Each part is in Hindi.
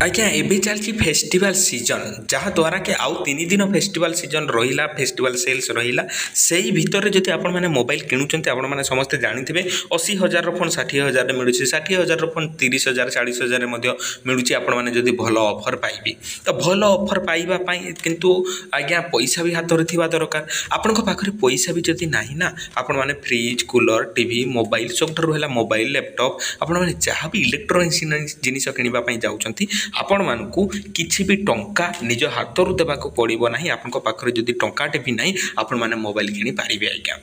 आज्ञा एबे चलती फेस्टिवल सीजन जहाँद्वारा कि आउ 3 दिन फेस्टिवल सीजन रहा फेस्टिवल सेल्स रहा से भितर जब आपण मैंने मोबाइल किणुंट आपण मैंने समस्ते जानी 80,000 फोन 60,000 मिलूँ 60,000 फोन 30,000 40,000 मिलूँ आपण मैंने जब भल ऑफर पाइबे तो भल ऑफर पाइबापी किंतु आज्ञा पैसा भी हाथ में दरकार आपण पाखे पैसा भी जदि ना ना आपण मैंने फ्रिज कूलर टीवी मोबाइल सब है मोबाइल लैपटॉप आपण मैंने जहाँ भी इलेक्ट्रोनिक्स जिनिस किणवाई जाऊँगी आपण मानकु किछि भी टंका निज हाथरू देबाको पड़िबो नाही आपन को पाखरे जदि टंकाटे भी नाही आपण माने मोबाइल किनि पारिबे आज्ञा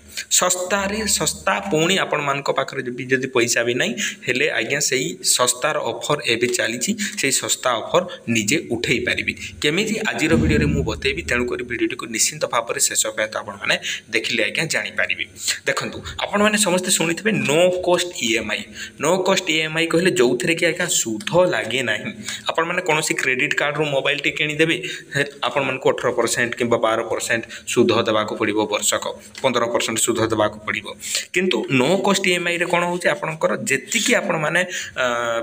सस्ता पुणी आपण मान को पाखरे जदि पैसा भी नाही हेले आज्ञा सेही सस्तार ऑफर एबे चलीछि सेही सस्ता ऑफर निजे उठेई पारिबे केमिति आजिर वीडियो रे मु बतेबी तेणु करी वीडियो को निश्चित भाव में शेष पर्यंत आपण माने देखिले आज्ञा जानि पारिबे देखंतु आपण माने समस्त शुनिथिबे नो कॉस्ट ईएमआई कहले जोथरे कि आज्ञा सुध लागे नाही आपण माने कोनोसी क्रेडिट कार्ड रो मोबाइल टी किनी देबे आपण मन को 18% किंबा 12% सुध देबाको पड़िबो वर्षक 15% सुध देबाको पड़िबो किंतु नो कॉस्ट ईएमआई रे कोन होउची आपनकर जेतिकी आपण माने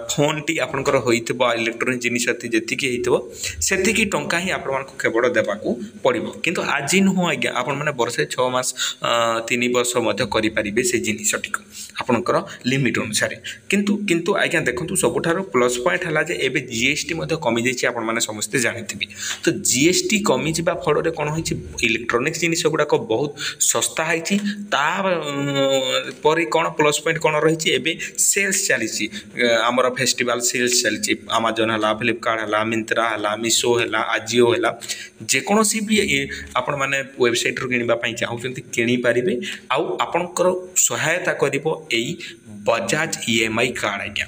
फोन टी आपनकर होइतबो इलेक्ट्रॉनिक जिनिस जेतिकी हेइतबो सेतिकी टंका ही आपण मन को केवल देबाको पड़िबो किंतु आजि न हो आज्ञा आपण माने वर्षे 6 मास 3 वर्ष मध्य करि परिबे से जिनिसटी को आपनकर लिमिट अनुसार किंतु आज्ञा देखंतु सबठारो प्लस पॉइंट हला जे एबे जीएसटी कमी जाइए आपण मैंने समस्ते जानते तो जीएसटी कमी जा फल कौन हो इलेक्ट्रोनिक्स जिनिस गुड़ाक बहुत सस्ता है कौन प्लस पॉइंट कौन रही है सेल्स चली आमर फेस्टिवल सेल्स चली अमेजन है फ्लिपकार्ट है मिंत्रा है मीशो है आजिओ है जेकोसी भी आपण मैंने वेबसाइट रू किणवाई चाहते किपारे आपणकर सहायता कर बजाज ईएमआई कार्ड आज्ञा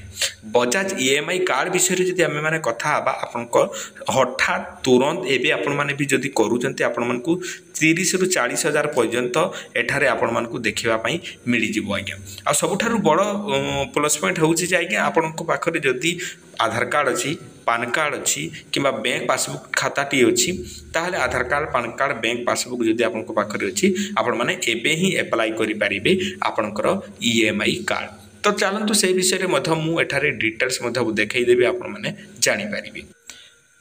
बजाज ईएमआई कार्ड विषय जब आम मैंने कथा आपण हठात तुरंत एवं आपण मैंने भी जदि करूँ आपण मन को 30 ରୁ 40,000 पर्यंत एठारे आपण मन को देखापी मिल जाव आज्ञा आ सबुठारु बड़ प्लस पॉइंट हूँ आज्ञा आपण पाखे जदि आधार कार्ड अच्छी पान कार्ड अच्छी कि बैंक पासबुक खाताटी अच्छी ताहले Aadhaar card PAN card bank passbook जदि आपण पाखे अच्छी आपण मैंने एबे ही एप्लाई करें आपणकर ईएमआई कार्ड तो चलतु से विषय में एठारे डिटेल्स देखईदेवी आपण मैंने जानीपारे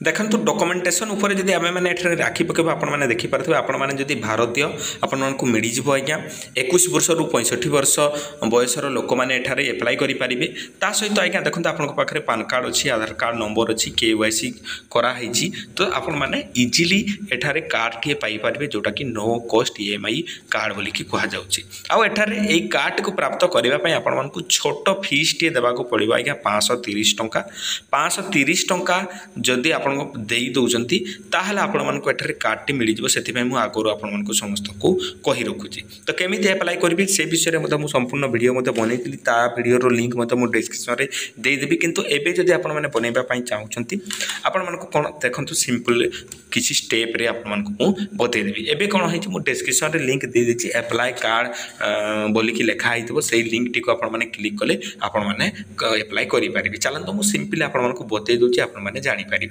देखो डॉक्यूमेंटेशन उपर जदि आम मैंने राखी पकेबा आपण मैंने देखिपारे आपण मैंने जदि भारतीय आपण को मिल जाव आज्ञा 21 वर्ष रु 65 वर्ष बयसर लोक मैंने एठारे एप्लाई करेंगे ता सहित आज्ञा देखो आपण पाखे पान कार्ड अच्छी आधार कार्ड नंबर अच्छी केवाईसी कराई तो आपण मैंने इजिली एठारे कार्ड टे पाइपर जोटा कि नो कॉस्ट ईएमआई कार्ड बोलिकी कहुच्छी आउ एठारे यही कार्ड को प्राप्त करने आपण मन को छोट फीस टे देवाक पड़ो आज्ञा 530 टंका 530 टंका जदि दे दौरान ताहले आपण मानक एठारे कार्ड मिल जाव से आगुरी आपण मानक समस्त को कही रखुची तो केमी एप्लाई करी से विषय में संपूर्ण वीडियो बनई ता वीडियो लिंक मुझे डिस्क्रिप्शन में देदेवी किंतु एबे जदि आपण मैंने बनवाई चाहते आपण मानक कौन देखो सिंपल किसी स्टेप रे आपण मानक बतईदेवी एबे कौन है डिस्क्रिप्शन में लिंक दे देती एप्लाई कार्ड बोलिकी लिखाई से लिंक टी आपण मैंने क्लिक कले आपण मैंने एप्लाई करेंगे चलते मुझे सिंपली आपण मानक बतई दूसरी आपण मैंने जानीपारे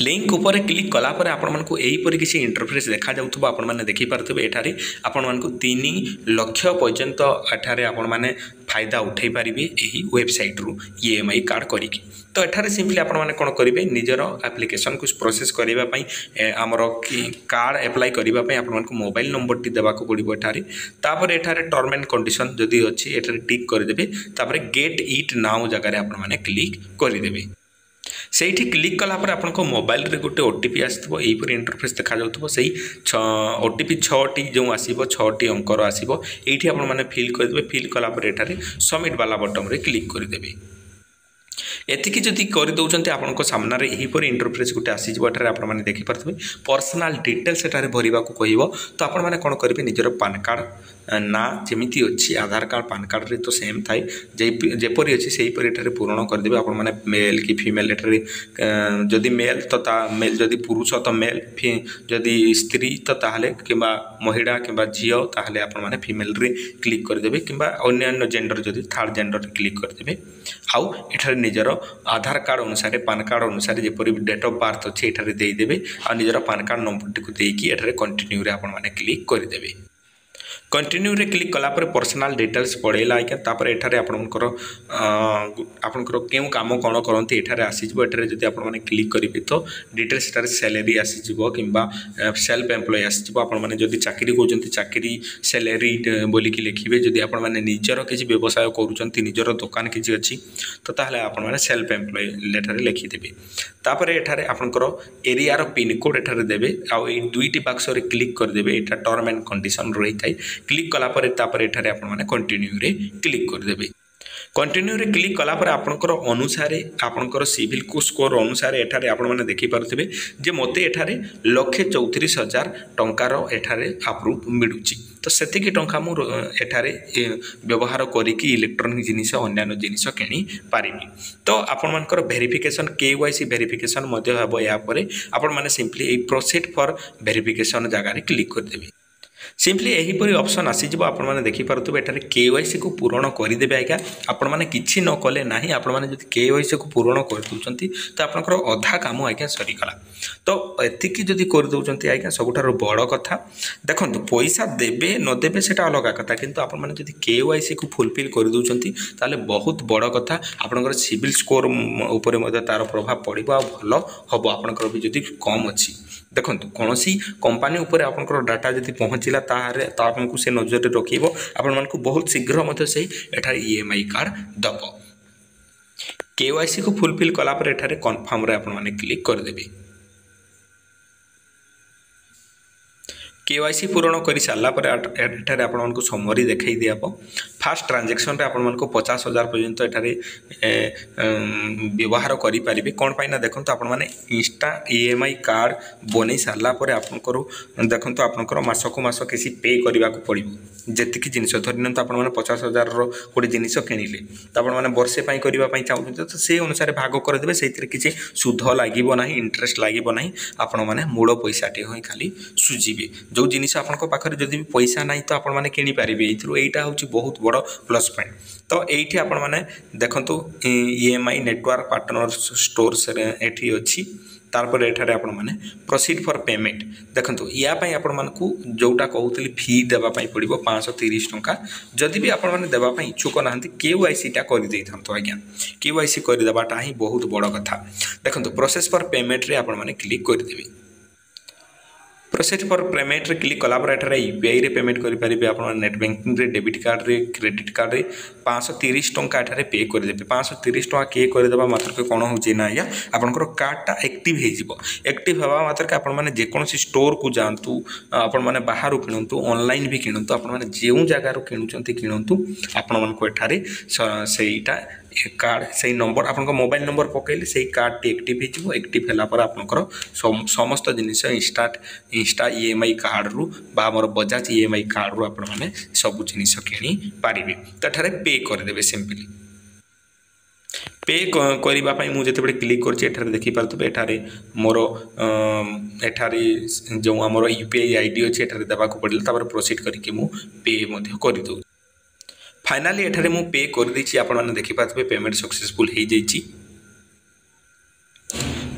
लिंक उपर क्लिक कलापर आपण मानक यहीपर किसी इंटरफेस देखा जाउथबो आपण माने देखि पारथबे एठारे आपण मानक 3 लाख पर्यंत एठारे आपण माने फायदा उठै पारिबे एही वेबसाइट रु ईएमआई कार्ड करिकि तो एठारे सिंपली आपण माने कोन करिवे निजर एप्लिकेशन को प्रोसेस करिबा पई हमर कार्ड अप्लाई करिबा पई आपण मानक मोबाइल नंबर टी देबा को पड़िबो एठारे तापर एठारे टर्म एंड कंडीशन जदी अछि एठारे टिक कर देबे तापर गेट इट नाउ जगह रे आपण माने क्लिक कर देबे से क्लिक कलापर आप मोबाइल रे गोटे ओटीपी आसो यहीपर इंटरफेस देखा जाऊँ से ओटीपी 6टी जो आसो 6टी अंकर आसो ये आपने फिल करदे फिल कलापर एठारे सबमिट वाला बटन रे क्लिक करदे एतिकी जदि कर दौरान आपन सामने यहीपर इंटरफेस गोटे आसीज आपने देखिपारे पर्सनाल डिटेल्स एठारे भरवा को कह तो आपण मैंने कौन करेंगे निजर पान कार्ड ना जमीती अच्छी आधार कार्ड पान कार्ड रे तो सेम थाए जेपरी अच्छी से एठारे पूरण करदे आपण मैंने मेल कि फीमेल एठारे जदि मेल तो मेल जदि पुरुष तो मेल जदि स्त्री तो ताहले किंबा महिला किंबा झील ताहले आपण मैंने फीमेल रे क्लिक करदे किंबा अन्य जेंडर जदि थर्ड जेंडर क्लिक करदे आउ एठारे निजर आधार कार्ड अनुसार पान कार्ड अनुसार जेपरी डेट ऑफ बर्थ अच्छे एठारे देदेवे आ निजर पान कार्ड नंबर टी को देकी एठारे कंटिन्यू रे आपण मैंने क्लिक करदे कंटिन्यू रे क्लिक कला पर पर्सनल डिटेल्स पड़ेगा आज्ञा तापर एठारे आपनकर आपनकर केउ काम कौन करती एठारे आसीजिवो एठारे जदि आपण माने क्लिक करिवे तो डिटेल्स एठारे सैलरी आसीजिवो किंबा सेल्फ एम्प्लॉय आसीजिवो आपण माने जदि चाकरी कोजंती चाकरी सैलरी बोली कि लिखिबे जदि आपण माने निजर किछि व्यवसाय करूचंती निजर दुकान किछि अछि तो ताहले आपण माने सेल्फ एम्प्लॉय लेटर लिखि देबे तापर एठारे आपनकर एरिया रो पिन कोड एठारे देबे आ ए दुईटी बॉक्स रे क्लिक कर देबे एटा टर्म एंड कंडीशन रही थाई क्लिक कला पर तापर एठारे आपण माने कंटिन्यू रे क्लिक कर देबे कंटिन्यू रे क्लिक कला पर आपनकर अनुसार आपनकर सिविल को स्कोर अनुसार एठारे आपण माने देखि पारुथिबे जे मते एठारे 1,34,000 टंकार एठारे अप्रूव मिलुची तो सेतिकी टंका मु एठारे व्यवहार करिकी इलेक्ट्रॉनिक जिनिस अन्य जिनिस किनी पारिबी तो आपण मानकर वेरिफिकेशन केवाईसी वेरिफिकेशन मध्ये हबो या परे आपण माने simply A proceed for verification जगह रे क्लिक कर देबे सिंपली यहीपरी ऑप्शन आसीजिवो आपण माने देखि पारुथबे एठारे केवाईसी को पूर्ण करि देबे आज्ञा आपण माने किछि न कले नाही आपण माने जदि केवाईसी को पूर्ण कर दुचंती तो आपनकर अधा काम आज्ञा सरी गला तो एतिकी जदि कर दुचंती आज्ञा सबुठार बड़ कथा देखंतु पैसा देबे न देबे सेटा अलग कथा किंतु आपण माने जदि केवाईसी को फुलफिल कर दुचंती ताले बहुत बड़ कथा आपनकर सिविल स्कोर ऊपर मध्ये तार प्रभाव पड़िबो आ भलो हबो आपनकर भी जदि कम अछि देखंतु कोनोसी कंपनी ऊपर आपनकर डाटा जदि पहुंचिला ताहारे तो आपनको से नजर रखिबो आपण मानकु बहुत शीघ्र मध्ये से एठार ईएमआई कार्ड दबो केवाईसी को फुलफिल कला पर एठारे कंफर्म रे आपण माने क्लिक कर देबे केवाईसी पूर्ण कर सारा पर एठारे आपण मानकु समरी देखाई दियाबो फास्ट ट्रांजैक्शन रे आपण मानकु 50,000 पर्यंत एठारे व्यवहार करि परिबे कोन पाइना देखंतु आपण माने इंस्टा ईएमआई कार्ड बनै सारा पर आपनकर देखंतु आपनकर मासको मास किसी पे करबा को पड़िबो जेतिकी जिनिस धरिनंत आपण माने 50,000 रो कोडी जिनिस किनिले त आपण माने वर्षे पई करबा पई चाहू तो से अनुसार भाग कर देबे सेतिरे किछि सुध लागिबो नाही इंटरेस्ट लागिबो नाही आपण माने मूल पैसाटी होई खाली सुजीबे जो जिनिस आपनको पाखरे जदि पैसा नाही तो आपण माने किनि पारिबे एथरो एटा होची बहुत बड़ प्लस पॉइंट तो एठी आपण माने देखंतु ईएमआई नेटवर्क पार्टनर स्टोर्स एठी अछि तारपर एठारे आपण माने प्रोसीड फॉर पेमेंट देखंतु या पई आपण मानकु जोटा कहउतली फी देबा पई पड़िबो 530 टंका जदि भी आपण माने देबा पई इच्छुक नाहंती केवाईसी टा करि देथांतो आज्ञा केवाईसी करि देबाटा ही बहुत बड़ कथा देखंतु प्रोसेस फॉर पेमेंट रे आपण माने क्लिक करि देबे प्रोसेस फॉर पेमेंट रे क्लिक कला पर एठारे यूपीआई रे पेमेंट करि परिबे आपण नेट बैंकिंग रे डेबिट कार्ड रे क्रेडिट कार्ड रे 530 टंका एठारे पे कर देबे 530 टंका के कर देबा मात्र के कोन होची ना या आपनकर कार्डटा एक्टिव हे जिवो एक्टिव हवा मात्र के आपण माने जे कोनसी स्टोर को जानतु आपण माने बाहर किणंतु ऑनलाइन भी किणंतु आपण माने जेउ जगह रो किणुचंती किणंतु आपण मानको एठारे सेईटा कार्ड से नंबर आपन मोबाइल नंबर पकैले से कार्ड टी एक्टिव हैला पर आपनकर समस्त जिनिस इंस्टा ईएमआई कार्ड रु बा हमर बजाज ईएमआई कार्ड रु आपण माने सब जिनिस किनी पारिबे तठारे पे कर देबे सिंपली पे करबा पई मु जते बडे क्लिक करछि एठारे देखि पारतबे एठारे मोर एठारे जो हमर यूपीआई आईडी अछि एठारे देबा को पड़िल तापर प्रोसीड करिके मु पे मध्ये करि दउ फाइनाली एठारे मु पे कर देछि आपण माने देखि पाथबे पेमेंट सक्सेसफुल हे जेछि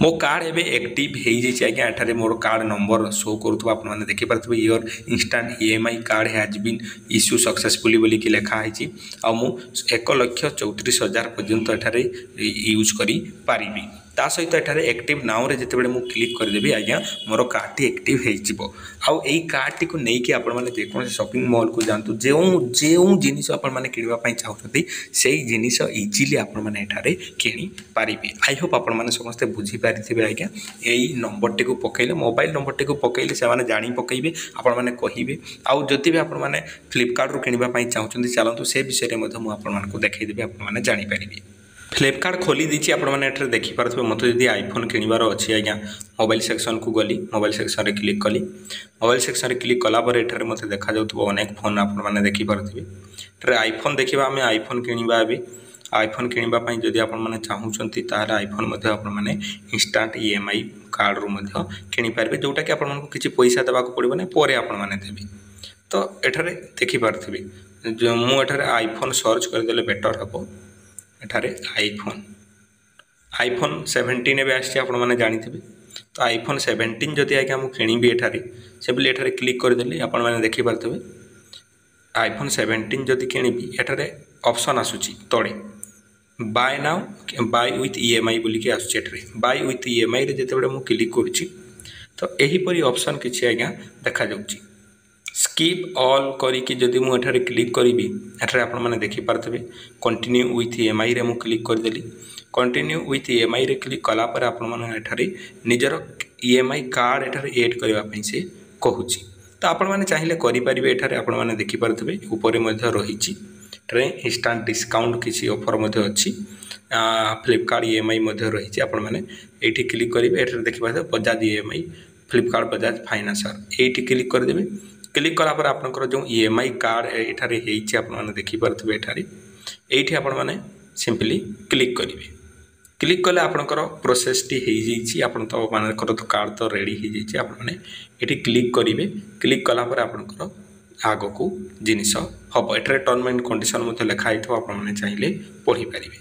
मो कार्ड एबे एक्टिव हे जेछि आज्ञा एठारे मोर कार्ड नंबर शो करथु आपण माने देखि पाथबे your instant EMI card has been issued successfully बोली कि लेखा हेछि आ मु 1,34,000 पर्यंत एठारे यूज करि पारिबी ता सहित एठारे एक्टिव नाउ रे जते बेले मु क्लिक कर देबी आज्ञा मोर कार्ड टी एक्टिव हे जिवो आ एई कार्ड टी को नै कि आपण माने जे कोन शॉपिंग मॉल को जानतु जेउ जिनिस आपण माने किनिबा पई चाहउछथि सेई जिनिस इजीली आपण माने एठारे किनि पारिबे आई होप आपण माने समस्त बुझी पारिथिबे आज्ञा एई नंबर टी को पकैले मोबाइल नंबर टी को पकैले से माने जानि पकैबे आपण माने कहिबे आ जति भी आपण माने फ्लिपकार्ट रो किनिबा पई चाहउछथि चलंतु से विषय रे मध मु आपण माने को देखाइ देबे आपण माने जानि पारिबे फ्लिपकार्ट खोली दीची आपण माने एठरे देखि पारथबे मते जदि आईफोन किनिबार अछि आज्ञा मोबाइल सेक्शन को गली मोबाइल सेक्शन रे क्लिक कली मोबाइल सेक्शन रे क्लिक कला पर एठरे मते देखा जाउतबो अनेक फोन आपण माने देखि पारथबे एठरे आईफोन देखिबा हमें आईफोन किनिबा अबे आईफोन किनिबा पई जदि आपण माने चाहउचंती तारा आईफोन मध्ये आपण माने इंस्टेंट ईएमआई कार्ड रो मध्ये किनि पारबे जोटा कि आपण मानको किछि पैसा देबा को पड़िबो नै परे आपण माने देबे तो एठरे देखि पारथबे जो मु एठरे आईफोन सर्च कर देले बेटर हबो एठारे आईफोन 17 एबे आछि आपण माने जानिथिबे तो आईफोन 17 जदि आके हम किनिबे एठारे से बोले एठारे क्लिक कर देले आपण माने देखि पारथबे iPhone 17 जदि किनिबि एठारे ऑप्शन आसुची तळे buy now buy with EMI बोलिकी आसुची एठारे बाय विथ EMI रे जेतेबेले मु क्लिक करूची तो एही परी ऑप्शन किछि आज्ञा देखा जाउची स्किप ऑल करिकी जदि मु एठारे क्लिक करिबि एठारे आपण माने देखि पारथबे कंटिन्यू विथ EMI रे मु क्लिक कर देली कंटिन्यू विथ EMI रे क्लिक कला पर आपण माने एठारे निजर EMI कार्ड एठारे ऐड करबा पई से कहूची तो आपण माने चाहिले करि परिबे एठारे आपण माने देखि पारथबे ऊपर मध्ये रहिची एठारे इंस्टेंट डिस्काउंट किछि ऑफर मध्ये अछि फ्लिपकार्ट EMI मध्ये रहिची आपण माने एठी क्लिक करिबे एठारे देखि पारथबे बजाज EMI फ्लिपकार्ट बजाज फाइनेंसर एठी क्लिक कर देबे क्लिक कला पर आपनकर जो EMI कार्ड एठारे हेइची आपण माने देखि पारथबे एठारे एठी आपण माने सिंपली क्लिक करिवे क्लिक कले आपनकर प्रोसेस टी हेइ जाइची आपण तो मानकर तो कार्ड तो रेडी हेइ जाइची आपण माने एठी क्लिक करिवे क्लिक कला पर आपनकर आगो को जिनिस हबो एठारे टर्म एंड कंडीशन मध्ये लिखा आइथो आपण माने चाहिले पढी परिवे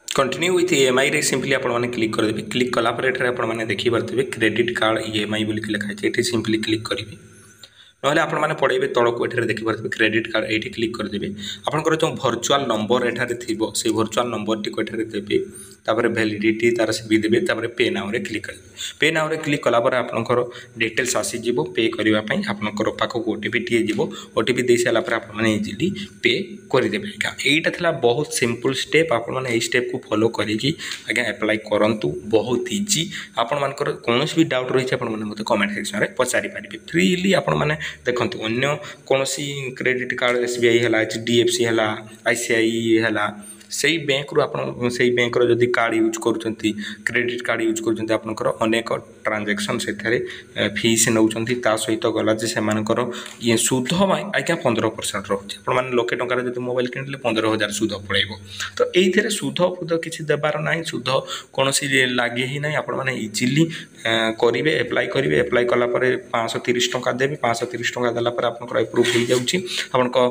कंटिन्यू विथ EMI रे सिंपली आपण माने क्लिक कर देबे क्लिक कला पर एठारे आपण माने देखि पारथबे क्रेडिट कार्ड EMI बोली के लिखा आइछ एठी सिंपली क्लिक करिवे नहले आपण माने पढेबे तळको एठारे देखि पारथबे क्रेडिट कार्ड एठी क्लिक कर देबे आपनकर जो वर्चुअल नंबर एठारे थिबो से वर्चुअल नंबर टी को एठारे देबे तापर वैलिडिटी तार से भी देबे तापर पे नाउ रे क्लिक कर पे नाउ रे क्लिक कला पर आपनकर डिटेल्स आसी जिवो पे करबा पई आपनकर पाखो OTP टी जिवो OTP दे साला पर आपण माने इजीली पे कर देबे का एटा थला बहुत सिंपल स्टेप आपण माने ए स्टेप को फॉलो करिकी आगे अप्लाई करंतु बहुत इजी आपण मानकर कोनोस भी डाउट रही छै आपण माने मते कमेंट सेक्शन रे पचारि पारिबे फ्रीली आपण माने देखंतु अन्य कोनोसी क्रेडिट कार्ड SBI हला HDFC हला ICI हला सेही बैंक रु आपण सेही बैंक रो जदी कार्ड यूज करूचंती क्रेडिट कार्ड यूज करूचंती आपनकर अनेक ट्रांजैक्शन सेथरे फीस नउचंती ता सहित गला जे से मानकर ये सुध आज्ञा 15% रहउची आपण माने लोके टंका जदी मोबाइल किनले 15000 सुध पड़ेबो तो एइथरे सुध फुद किछि देबार नाही सुध कोनोसी लागे ही नाही आपण माने इजीली करिवे अप्लाई कला परे 530 टंका देबे 530 टंका देला पर आपनकर अप्रूव हो जाउची आपनको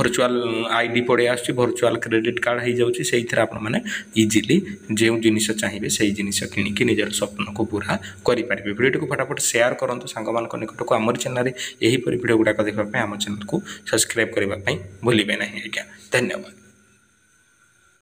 वर्चुअल आईडी पड़े आछी वर्चुअल क्रेडिट कार्ड हो जाउची सेइथरे आपण माने इजीली जे जिनिस चाहिए सेही जिनिस किनिकी निजर स्वप्न को पूरा करि पारिबे वीडियो को फटाफट शेयर करंतु संग मान को निकट को हमर चैनल रे एही परि वीडियो गुडा को देखबा पय हमर चैनल को सब्सक्राइब करबा पय भूलिबे नाही आज्ञा धन्यवाद।